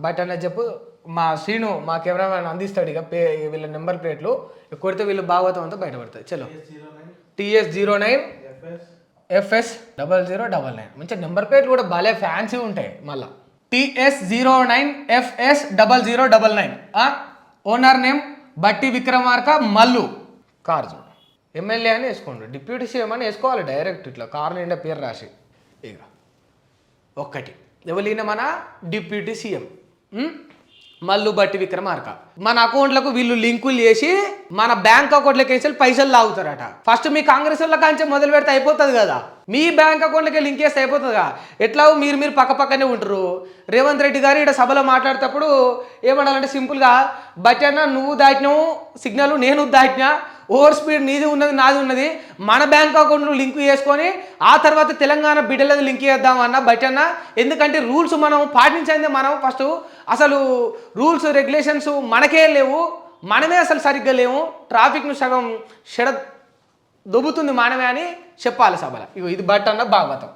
But అన్న చెప్పు మా శ్రీను మా కెమెరామ్యాన్ అందిస్తాడు ఇక వీళ్ళ నెంబర్ ప్లేట్లు కొడితే వీళ్ళు భాగవతం అంతా బయటపడుతుంది. చలో TS09 FS 0099 మంచిగా నెంబర్ ప్లేట్లు కూడా భలే ఫ్యాన్సీ ఉంటాయి. మళ్ళీ TS09 FS 0099 ఓనర్ నేమ్ బట్టి విక్రమార్క మల్లు. కార్ చూడు ఎమ్మెల్యే అని వేసుకోండి, డిప్యూటీ సీఎం అని వేసుకోవాలి డైరెక్ట్ ఇట్లా కార్ నిండా పేరు రాసి. ఇక ఒక్కటి ఎవరైనా మన డిప్యూటీ సీఎం మల్లు బట్టి విక్రమార్క. మన అకౌంట్లకు వీళ్ళు లింకులు చేసి మన బ్యాంక్ అకౌంట్లోకి వేసి పైసలు లాగుతారట. ఫస్ట్ మీ కాంగ్రెస్ వాళ్ళ కాంచే మొదలు పెడితే అయిపోతుంది కదా, మీ బ్యాంక్ అకౌంట్లోకి లింక్ చేస్తే అయిపోతుందిగా. ఎట్లా మీరు పక్కనే ఉంటారు. రేవంత్ రెడ్డి గారు ఇక్కడ సభలో మాట్లాడేటప్పుడు ఏమనాలంటే సింపుల్గా, బట్టి అన్న నువ్వు దాటినావు సిగ్నల్, నేను దాటినా, ఓవర్ స్పీడ్ నీది ఉన్నది నాది ఉన్నది, మన బ్యాంక్ అకౌంట్ లింక్ చేసుకొని ఆ తర్వాత తెలంగాణ బిడ్డలది లింక్ చేద్దామన్న బట్టి అన్న. ఎందుకంటే రూల్స్ మనం పాటించిందే మనం ఫస్ట్. అసలు రూల్స్ రెగ్యులేషన్స్ మనకే లేవు, మనమే అసలు సరిగ్గా లేవు, ట్రాఫిక్ను సగం దొబ్బుతుంది మనమే అని చెప్పాలి సభలో. ఇగో ఇది బట్టి అన్న భాగవతం.